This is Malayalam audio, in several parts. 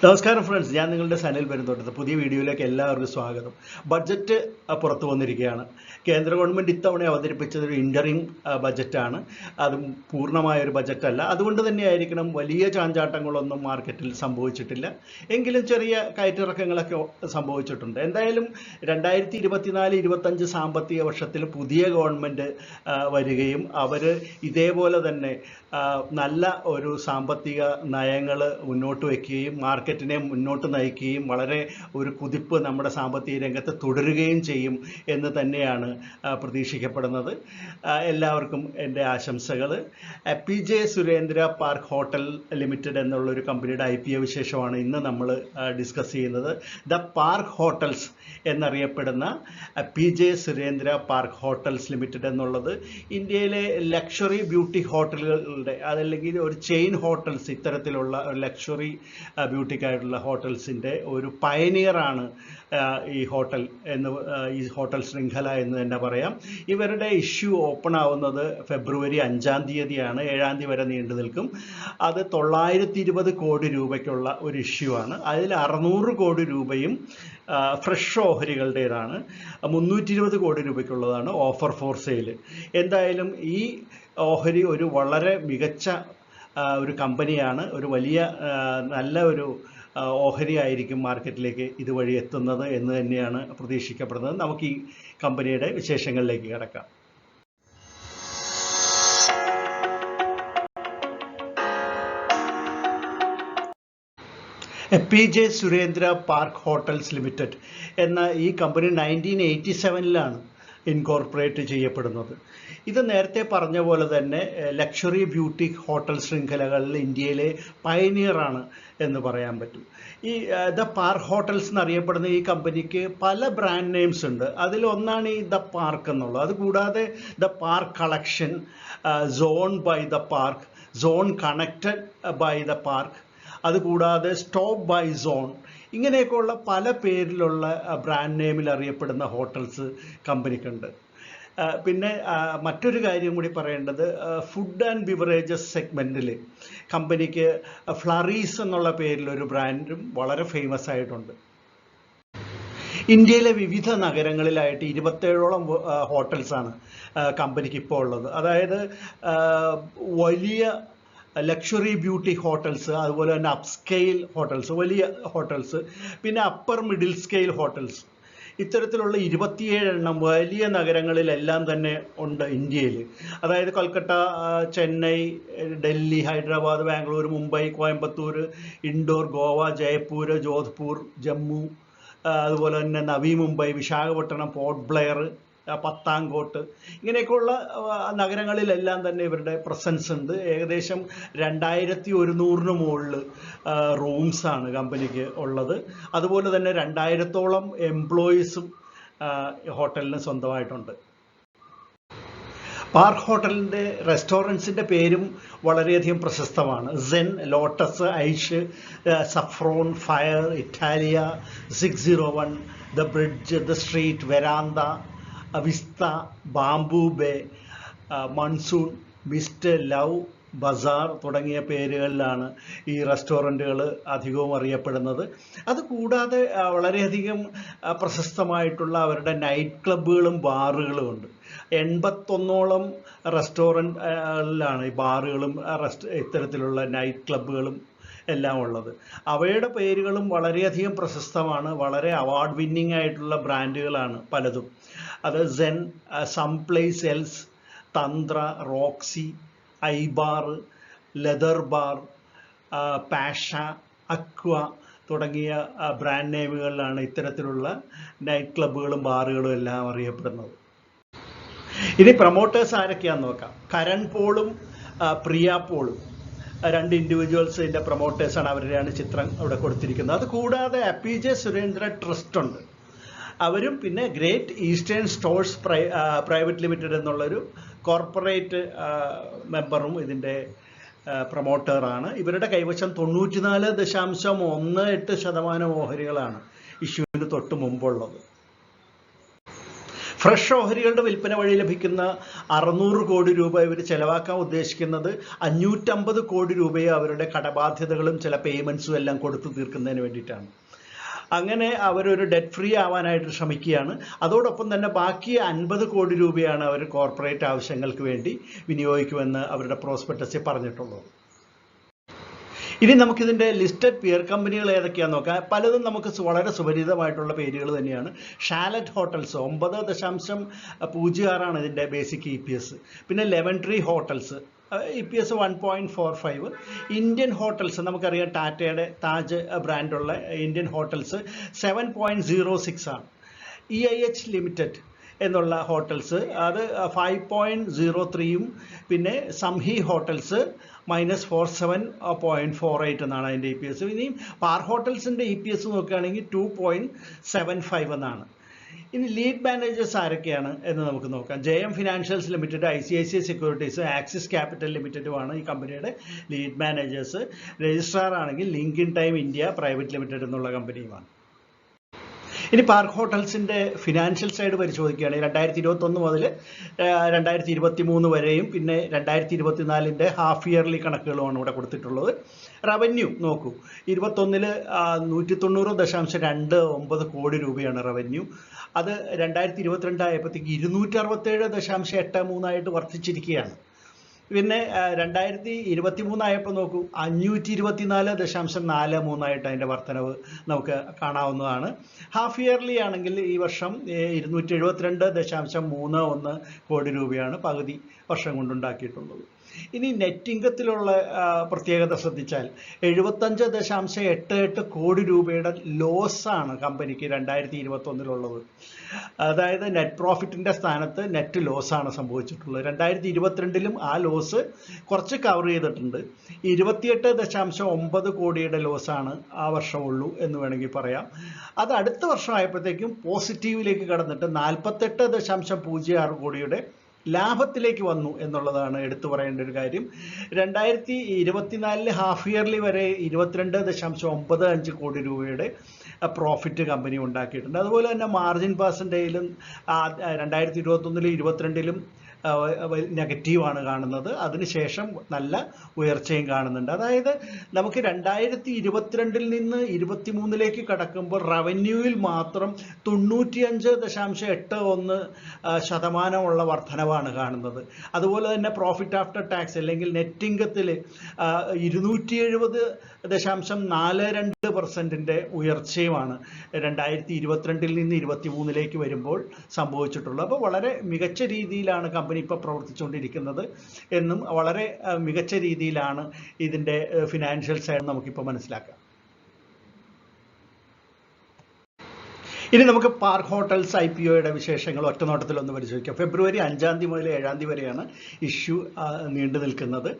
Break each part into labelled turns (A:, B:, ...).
A: നമസ്കാരം ഫ്രണ്ട്സ്, ഞാൻ നിങ്ങളുടെ സനിൽ പെരുന്തോട്ടത്ത് പുതിയ വീഡിയോയിലേക്ക് എല്ലാവർക്കും സ്വാഗതം. ബഡ്ജറ്റ് പുറത്തു വന്നിരിക്കുകയാണ്. കേന്ദ്ര ഗവൺമെൻറ് ഇത്തവണ അവതരിപ്പിച്ചത് ഒരു ഇൻ്ററിം ബഡ്ജറ്റാണ്. അതും പൂർണ്ണമായൊരു ബഡ്ജറ്റല്ല. അതുകൊണ്ട് തന്നെയായിരിക്കണം വലിയ ചാഞ്ചാട്ടങ്ങളൊന്നും മാർക്കറ്റിൽ സംഭവിച്ചിട്ടില്ല. എങ്കിലും ചെറിയ കയറ്റിറക്കങ്ങളൊക്കെ സംഭവിച്ചിട്ടുണ്ട്. എന്തായാലും 2024-25 സാമ്പത്തിക വർഷത്തിൽ പുതിയ ഗവൺമെൻറ് വരികയും അവർ ഇതേപോലെ തന്നെ നല്ല ഒരു സാമ്പത്തിക നയങ്ങൾ മുന്നോട്ട് വയ്ക്കുകയും മാർക്കറ്റിനെ മുന്നോട്ട് നയിക്കുകയും വളരെ ഒരു കുതിപ്പ് നമ്മുടെ സാമ്പത്തിക രംഗത്ത് തുടരുകയും ചെയ്യും എന്ന് തന്നെയാണ് പ്രതീക്ഷിക്കപ്പെടുന്നത്. എല്ലാവർക്കും എൻ്റെ ആശംസകൾ. PJ Surendra park hotel limited എന്നുള്ളൊരു കമ്പനിയുടെ IPO വിശേഷമാണ് ഇന്ന് നമ്മൾ ഡിസ്കസ് ചെയ്യുന്നത്. ദ പാർക്ക് ഹോട്ടൽസ് എന്നറിയപ്പെടുന്ന PJ Surendra park hotels limited എന്നുള്ളത് ഇന്ത്യയിലെ ലക്ഷറി ബ്യൂട്ടി ഹോട്ടലുകളുടെ അതല്ലെങ്കിൽ ഒരു ചെയിൻ ഹോട്ടൽസ്, ഇത്തരത്തിലുള്ള ലക്ഷറി ബ്യൂട്ടിക്കായിട്ടുള്ള ഹോട്ടൽസിൻ്റെ ഒരു പയനിയറാണ് ഈ ഹോട്ടൽ ശൃംഖല എന്ന് തന്നെ പറയാം. ഇവരുടെ ഇഷ്യൂ ഓപ്പൺ ആവുന്നത് ഫെബ്രുവരി 5-ാം തീയതിയാണ്. 7-ാം തീയതി വരെ നീണ്ടു നിൽക്കും. അത് 920 കോടി രൂപയ്ക്കുള്ള ഒരു ഇഷ്യൂ ആണ്. അതിൽ 600 കോടി രൂപയും ഫ്രഷ് ഓഹരികളുടേതാണ്. 320 കോടി രൂപയ്ക്കുള്ളതാണ് ഓഫർ ഫോർ സെയിൽ. എന്തായാലും ഈ ഓഹരി ഒരു വളരെ മികച്ച ഒരു കമ്പനിയാണ്. ഒരു വലിയ നല്ല ഒരു ഓഹരി ആയിരിക്കും മാർക്കറ്റിലേക്ക് ഇതുവഴി എത്തുന്നത് എന്ന് തന്നെയാണ് പ്രതീക്ഷിക്കപ്പെടുന്നത്. നമുക്ക് ഈ കമ്പനിയുടെ വിശേഷങ്ങളിലേക്ക് കിടക്കാം. PJ Surendra park hotels limited എന്ന ഈ കമ്പനി 1987-ലാണ് ഇൻകോർപ്പറേറ്റ് ചെയ്യപ്പെടുന്നത്. ഇത് നേരത്തെ പറഞ്ഞ പോലെ തന്നെ ലക്ഷറി ബ്യൂട്ടി ഹോട്ടൽ ശൃംഖലകളിൽ ഇന്ത്യയിലെ പയനിയറാണ് എന്ന് പറയാൻ പറ്റും. ഈ ദ പാർക്ക് ഹോട്ടൽസ് എന്നറിയപ്പെടുന്ന ഈ കമ്പനിക്ക് പല ബ്രാൻഡ് നെയിംസ് ഉണ്ട്. അതിലൊന്നാണ് ഈ ദ പാർക്ക് എന്നുള്ളത്. അതുകൂടാതെ the park collection, zone by the park, zone connected by the park, അതുകൂടാതെ സ്റ്റോപ്പ് ബൈ സോൺ, ഇങ്ങനെയൊക്കെയുള്ള പല പേരിലുള്ള ബ്രാൻഡ് നെയിമിൽ അറിയപ്പെടുന്ന ഹോട്ടൽസ് കമ്പനിക്കുണ്ട്. പിന്നെ മറ്റൊരു കാര്യം കൂടി പറയേണ്ടത്, ഫുഡ് ആൻഡ് ബിവറേജസ് സെഗ്മെൻറ്റിൽ കമ്പനിക്ക് ഫ്ലറീസ് എന്നുള്ള പേരിലൊരു ബ്രാൻഡും വളരെ ഫേമസ് ആയിട്ടുണ്ട്. ഇന്ത്യയിലെ വിവിധ നഗരങ്ങളിലായിട്ട് 27ഓളം ഹോട്ടൽസാണ് കമ്പനിക്ക് ഇപ്പോൾ ഉള്ളത്. അതായത് വലിയ ലക്ഷറി ബ്യൂട്ടി ഹോട്ടൽസ്, അതുപോലെ തന്നെ അപ്സ്കെയിൽ ഹോട്ടൽസ്, വലിയ ഹോട്ടൽസ്, പിന്നെ അപ്പർ മിഡിൽ സ്കെയിൽ ഹോട്ടൽസ്, ഇത്തരത്തിലുള്ള 27 എണ്ണം വലിയ നഗരങ്ങളിലെല്ലാം തന്നെ ഉണ്ട് ഇന്ത്യയിൽ. അതായത് കൊൽക്കത്ത, ചെന്നൈ, ഡൽഹി, ഹൈദരാബാദ്, ബാംഗ്ലൂർ, മുംബൈ, കോയമ്പത്തൂർ, ഇൻഡോർ, ഗോവ, ജയ്പൂർ, ജോധ്പൂർ, ജമ്മു, അതുപോലെ തന്നെ നവി മുംബൈ, വിശാഖപട്ടണം, പോർട്ട് ബ്ലെയർ, പത്താൻകോട്ട്, ഇങ്ങനെയൊക്കെയുള്ള നഗരങ്ങളിലെല്ലാം തന്നെ ഇവരുടെ പ്രസൻസ് ഉണ്ട്. ഏകദേശം 2100-ന് മുകളിൽ റൂംസാണ് കമ്പനിക്ക് ഉള്ളത്. അതുപോലെ തന്നെ 2000-ഓളം എംപ്ലോയീസും ഹോട്ടലിന് സ്വന്തമായിട്ടുണ്ട്. പാർക്ക് ഹോട്ടലിൻ്റെ റെസ്റ്റോറൻറ്റ്സിൻ്റെ പേരും വളരെയധികം പ്രശസ്തമാണ്. Zen, Lotus, Aish, Saffron, Fire, Italia, 601, the Bridge, the Street, Veranda, Vista, Bamboo Bay, Monsoon, Mist, Love, Bazaar തുടങ്ങിയ പേരുകളിലാണ് ഈ റെസ്റ്റോറൻറ്റുകൾ അധികവും അറിയപ്പെടുന്നത്. അതുകൂടാതെ വളരെയധികം പ്രശസ്തമായിട്ടുള്ള അവരുടെ നൈറ്റ് ക്ലബ്ബുകളും ബാറുകളും ഉണ്ട്. 81ഓളം റെസ്റ്റോറൻറ്റുകളിലാണ് ഈ ബാറുകളും ഇത്തരത്തിലുള്ള നൈറ്റ് ക്ലബ്ബുകളും എല്ലാം ഉള്ളത്. അവയുടെ പേരുകളും വളരെയധികം പ്രശസ്തമാണ്. വളരെ അവാർഡ് വിന്നിംഗ് ആയിട്ടുള്ള ബ്രാൻഡുകളാണ് പലതും. അത് സെൻ, സം പ്ലേസ് എൽസ്, തന്ത്ര, റോക്സി, ഐബാർ, ലെതർ ബാർ, പാഷ, അക്വ തുടങ്ങിയ ബ്രാൻഡ് നെയിമുകളിലാണ് ഇത്തരത്തിലുള്ള നൈറ്റ് ക്ലബ്ബുകളും ബാറുകളും എല്ലാം അറിയപ്പെടുന്നത്. ഇനി പ്രൊമോട്ടേഴ്സ് ആരൊക്കെയാണെന്ന് നോക്കാം. കരൺ പോളും പ്രിയ പോളും, 2 ഇൻഡിവിജ്വൽസിൻ്റെ പ്രൊമോട്ടേഴ്സാണ്. അവരുടെയാണ് ചിത്രം ഇവിടെ കൊടുത്തിരിക്കുന്നത്. അതുകൂടാതെ PJ സുരേന്ദ്ര ട്രസ്റ്റ് ഉണ്ട്, അവരും പിന്നെ great eastern stores private limited എന്നുള്ളൊരു കോർപ്പറേറ്റ് മെമ്പറും ഇതിൻ്റെ പ്രൊമോട്ടറാണ്. ഇവരുടെ കൈവശം 94.18% ഓഹരികളാണ് ഇഷ്യൂവിന് തൊട്ട് മുമ്പുള്ളത്. ഫ്രഷ് ഓഹരികളുടെ വിൽപ്പന വഴി ലഭിക്കുന്ന 600 കോടി രൂപ ഇവർ ചെലവാക്കാൻ ഉദ്ദേശിക്കുന്നത് 550 കോടി രൂപയെ അവരുടെ കടബാധ്യതകളും ചില പേയ്മെൻറ്റ്സും എല്ലാം കൊടുത്തു തീർക്കുന്നതിന് വേണ്ടിയിട്ടാണ്. അങ്ങനെ അവരൊരു ഡെറ്റ് ഫ്രീ ആവാനായിട്ട് ശ്രമിക്കുകയാണ്. അതോടൊപ്പം തന്നെ ബാക്കി 50 കോടി രൂപയാണ് അവർ കോർപ്പറേറ്റ് ആവശ്യങ്ങൾക്ക് വേണ്ടി വിനിയോഗിക്കുമെന്ന് അവരുടെ പ്രോസ്പെക്ടസിൽ പറഞ്ഞിട്ടുള്ളത്. ഇനി നമുക്കിതിൻ്റെ ലിസ്റ്റഡ് പിയർ കമ്പനികൾ ഏതൊക്കെയാണെന്ന് നോക്കാം. പലതും നമുക്ക് വളരെ സുപരിചിതമായിട്ടുള്ള പേരുകൾ തന്നെയാണ്. ഷാലറ്റ് ഹോട്ടൽസ് 9.06 ഇതിൻ്റെ ബേസിക് EPS. പിന്നെ lemon tree hotels EPS 1.45. Indian hotels നമുക്കറിയാം, ടാറ്റയുടെ താജ് ബ്രാൻഡുള്ള ഇന്ത്യൻ ഹോട്ടൽസ് 7.06 ആണ്. EIH ലിമിറ്റഡ് എന്നുള്ള ഹോട്ടൽസ് അത് 5.03യും പിന്നെ സംഹി ഹോട്ടൽസ് -47.48 എന്നാണ് അതിൻ്റെ EPS. ഇനിയും പാർ ഹോട്ടൽസിൻ്റെ EPS നോക്കുകയാണെങ്കിൽ 2.75 എന്നാണ്. ഇനി ലീഡ് മാനേജേഴ്സ് ആരൊക്കെയാണ് എന്ന് നമുക്ക് നോക്കാം. JM financials limited, ICICI securities, Axis capital ലിമിറ്റഡുമാണ് ഈ കമ്പനിയുടെ ലീഡ് മാനേജേഴ്സ്. രജിസ്ട്രാർ ആണെങ്കിൽ Link Time India Private Limited എന്നുള്ള കമ്പനിയുമാണ്. ഇനി പാർക്ക് ഹോട്ടൽസിൻ്റെ ഫിനാൻഷ്യൽ സൈഡ് പരിശോധിക്കുകയാണെങ്കിൽ 2021 മുതൽ 2023 വരെയും പിന്നെ 2024 ഹാഫ് ഇയർലി കണക്കുകളുമാണ് ഇവിടെ കൊടുത്തിട്ടുള്ളത്. റവന്യൂ നോക്കൂ, 21 190.29 കോടി രൂപയാണ് റവന്യൂ. അത് 2022 ആയപ്പോഴത്തേക്ക് 267.83 ആയിട്ട് വർദ്ധിച്ചിരിക്കുകയാണ്. പിന്നെ 2023 ആയപ്പോൾ നോക്കൂ 524.43 ആയിട്ട് അതിൻ്റെ വർധനവ് നമുക്ക് കാണാവുന്നതാണ്. ഹാഫ് ഇയർലി ആണെങ്കിൽ ഈ വർഷം 272.31 കോടി രൂപയാണ് പകുതി വർഷം കൊണ്ടുണ്ടാക്കിയിട്ടുള്ളത്. ഇനി നെറ്റ് ഇൻകത്തിലുള്ള പ്രത്യേകത ശ്രദ്ധിച്ചാൽ 75.88 കോടി രൂപയുടെ ലോസാണ് കമ്പനിക്ക് 2021 അതായത് നെറ്റ് പ്രോഫിറ്റിൻ്റെ സ്ഥാനത്ത് നെറ്റ് ലോസാണ് സംഭവിച്ചിട്ടുള്ളത്. 2022 ആ ലോസ് കുറച്ച് കവർ ചെയ്തിട്ടുണ്ട്. 28.9 കോടിയുടെ ലോസാണ് ആ വർഷമുള്ളൂ എന്ന് വേണമെങ്കിൽ പറയാം. അത് അടുത്ത വർഷം ആയപ്പോഴത്തേക്കും പോസിറ്റീവിലേക്ക് കടന്നിട്ട് 48.06 കോടിയുടെ ലാഭത്തിലേക്ക് വന്നു എന്നുള്ളതാണ് എടുത്തു പറയേണ്ട ഒരു കാര്യം. 2024 ഹാഫ് ഇയർലി വരെ 22.95 കോടി രൂപയുടെ പ്രോഫിറ്റ് കമ്പനി ഉണ്ടാക്കിയിട്ടുണ്ട്. അതുപോലെ തന്നെ മാർജിൻ പെർസെൻറ്റേജിലും 2021 22 നെഗറ്റീവാണ് കാണുന്നത്. അതിനുശേഷം നല്ല ഉയർച്ചയും കാണുന്നുണ്ട്. അതായത് നമുക്ക് 2022 നിന്ന് 2023 കടക്കുമ്പോൾ റവന്യൂവിൽ മാത്രം 95.81% വർധനവാണ് കാണുന്നത്. അതുപോലെ തന്നെ പ്രോഫിറ്റ് ആഫ്റ്റർ ടാക്സ് അല്ലെങ്കിൽ നെറ്റ് ഇൻകത്തിൽ 270.42% ഉയർച്ചയുമാണ് 2022 നിന്ന് 2023 വരുമ്പോൾ സംഭവിച്ചിട്ടുള്ളത്. അപ്പോൾ വളരെ മികച്ച രീതിയിലാണ് കമ്പനി ഇപ്പോൾ പ്രവർത്തിച്ചുകൊണ്ടിരിക്കുന്നത് എന്നും വളരെ മികച്ച രീതിയിലാണ് ഇതിൻ്റെ ഫിനാൻഷ്യൽ സൈഡ് നമുക്കിപ്പോൾ മനസ്സിലാക്കാം. ഇനി നമുക്ക് പാർക്ക് ഹോട്ടൽസ് IPOയുടെ വിശേഷങ്ങൾ ഒറ്റനോട്ടത്തിലൊന്ന് പരിശോധിക്കാം. ഫെബ്രുവരി 5 മുതൽ 7 വരെയാണ് ഇഷ്യൂ നീണ്ടു നിൽക്കുന്നത്.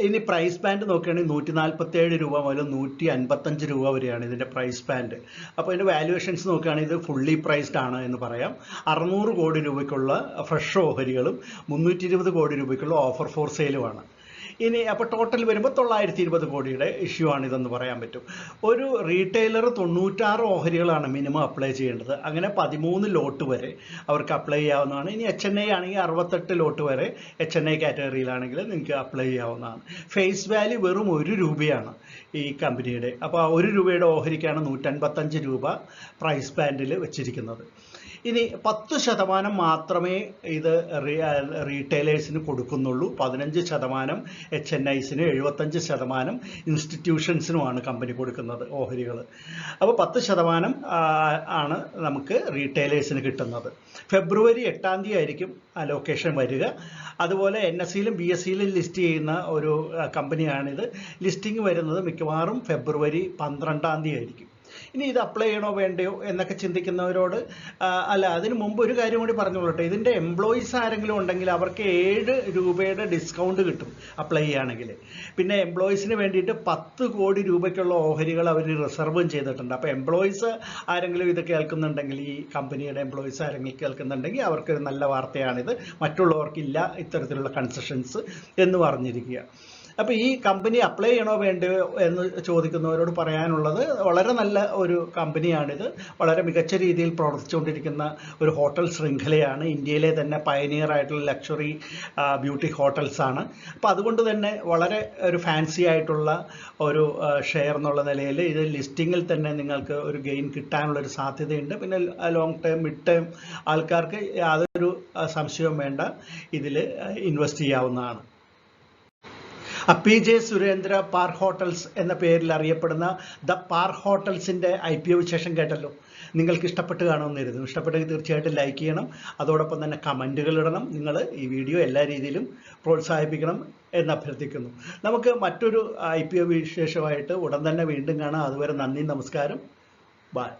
A: ഇനി പ്രൈസ് ബാൻഡ് നോക്കുകയാണെങ്കിൽ 147 രൂപ മുതൽ 155 രൂപ വരെയാണ് ഇതിൻ്റെ പ്രൈസ് ബാൻഡ്. അപ്പോൾ ഇതിൻ്റെ വാല്യുവേഷൻസ് നോക്കുകയാണെങ്കിൽ ഇത് ഫുള്ളി പ്രൈസ്ഡ് ആണ് എന്ന് പറയാം. 600 കോടി രൂപയ്ക്കുള്ള ഫ്രഷ് ഓഹരികളും 320 കോടി രൂപയ്ക്കുള്ള ഓഫർ ഫോർ സെയിലുമാണ്. ഇനി അപ്പോൾ ടോട്ടൽ വരുമ്പോൾ 920 കോടിയുടെ ഇഷ്യൂ ആണ് ഇതെന്ന് പറയാൻ പറ്റും. ഒരു റീറ്റെയിലർ 96 ഓഹരികളാണ് മിനിമം അപ്ലൈ ചെയ്യേണ്ടത്. അങ്ങനെ 13 ലോട്ട് വരെ അവർക്ക് അപ്ലൈ ചെയ്യാവുന്നതാണ്. ഇനി HNI ആണെങ്കിൽ 68 ലോട്ട് വരെ HNI കാറ്റഗറിയിലാണെങ്കിൽ നിങ്ങൾക്ക് അപ്ലൈ ചെയ്യാവുന്നതാണ്. ഫേസ് വാല്യൂ വെറും 1 രൂപയാണ് ഈ കമ്പനിയുടെ. അപ്പോൾ 1 രൂപയുടെ ഓഹരിക്കാണ് 155 രൂപ പ്രൈസ് ബാൻഡിൽ വെച്ചിരിക്കുന്നത്. ഇനി 10% മാത്രമേ ഇത് റീറ്റെയിലേഴ്സിന് കൊടുക്കുന്നുള്ളൂ. 15% HNIസിന്, 75% ഇൻസ്റ്റിറ്റ്യൂഷൻസിനുമാണ് കമ്പനി കൊടുക്കുന്നത് ഓഹരികൾ. അപ്പോൾ 10% ആണ് നമുക്ക് റീറ്റെയിലേഴ്സിന് കിട്ടുന്നത്. ഫെബ്രുവരി 8 ആയിരിക്കും അലോക്കേഷൻ വരിക. അതുപോലെ NSEയിലും BSEയിലും ലിസ്റ്റ് ചെയ്യുന്ന ഒരു കമ്പനിയാണിത്. ലിസ്റ്റിംഗ് വരുന്നത് മിക്കവാറും ഫെബ്രുവരി 12 ആയിരിക്കും. ഇനി ഇത് അപ്ലൈ ചെയ്യണോ വേണ്ടയോ എന്നൊക്കെ ചിന്തിക്കുന്നവരോട് അല്ല, അതിന് മുമ്പ് ഒരു കാര്യം കൂടി പറഞ്ഞോളട്ടെ. ഇതിൻ്റെ എംപ്ലോയീസ് ആരെങ്കിലും ഉണ്ടെങ്കിൽ അവർക്ക് 7 രൂപയുടെ ഡിസ്കൗണ്ട് കിട്ടും അപ്ലൈ ചെയ്യുകയാണെങ്കിൽ. പിന്നെ എംപ്ലോയീസിന് വേണ്ടിയിട്ട് 10 കോടി രൂപയ്ക്കുള്ള ഓഹരികൾ അവർ റിസർവും ചെയ്തിട്ടുണ്ട്. അപ്പോൾ എംപ്ലോയീസ് ആരെങ്കിലും ഇത് കേൾക്കുന്നുണ്ടെങ്കിൽ, ഈ കമ്പനിയുടെ എംപ്ലോയീസ് ആരെങ്കിലും കേൾക്കുന്നുണ്ടെങ്കിൽ അവർക്കൊരു നല്ല വാർത്തയാണിത്. മറ്റുള്ളവർക്കില്ല ഇത്തരത്തിലുള്ള കൺസെഷൻസ് എന്ന് പറഞ്ഞിരിക്കുക. അപ്പോൾ ഈ കമ്പനി അപ്ലൈ ചെയ്യണോ വേണ്ടയോ എന്ന് ചോദിക്കുന്നവരോട് പറയാനുള്ളത് വളരെ നല്ല ഒരു കമ്പനിയാണിത്. വളരെ മികച്ച രീതിയിൽ പ്രവർത്തിച്ചുകൊണ്ടിരിക്കുന്ന ഒരു ഹോട്ടൽ ശൃംഖലയാണ്. ഇന്ത്യയിലെ തന്നെ പയനിയർ ആയിട്ടുള്ള ലക്ഷറി ബ്യൂട്ടി ഹോട്ടൽസ് ആണ്. അപ്പോൾ അതുകൊണ്ട് തന്നെ വളരെ ഒരു ഫാൻസി ആയിട്ടുള്ള ഒരു ഷെയർ എന്നുള്ള നിലയിൽ ഇത് ലിസ്റ്റിങ്ങിൽ തന്നെ നിങ്ങൾക്ക് ഒരു ഗെയിൻ കിട്ടാനുള്ളൊരു സാധ്യതയുണ്ട്. പിന്നെ ലോങ് ടേം മിഡ് ടേം ആൾക്കാർക്ക് യാതൊരു സംശയവും വേണ്ട, ഇതിൽ ഇൻവെസ്റ്റ് ചെയ്യാവുന്നതാണ്. പി.ജെ. സുരേന്ദ്ര പാർക്ക് ഹോട്ടൽസ് എന്ന പേരിൽ അറിയപ്പെടുന്ന ദ പാർക്ക് ഹോട്ടൽസിൻ്റെ IPO വിശേഷം കേട്ടല്ലോ. നിങ്ങൾക്ക് ഇഷ്ടപ്പെട്ട് കാണുമെന്ന് കരുതുന്നു. ഇഷ്ടപ്പെട്ടെങ്കിൽ തീർച്ചയായിട്ടും ലൈക്ക് ചെയ്യണം. അതോടൊപ്പം തന്നെ കമൻറ്റുകൾ ഇടണം. നിങ്ങൾ ഈ വീഡിയോ എല്ലാ രീതിയിലും പ്രോത്സാഹിപ്പിക്കണം എന്ന് അഭ്യർത്ഥിക്കുന്നു. നമുക്ക് മറ്റൊരു IPO വിശേഷമായിട്ട് ഉടൻ തന്നെ വീണ്ടും കാണാം. അതുവരെ നന്ദി, നമസ്കാരം, ബൈ.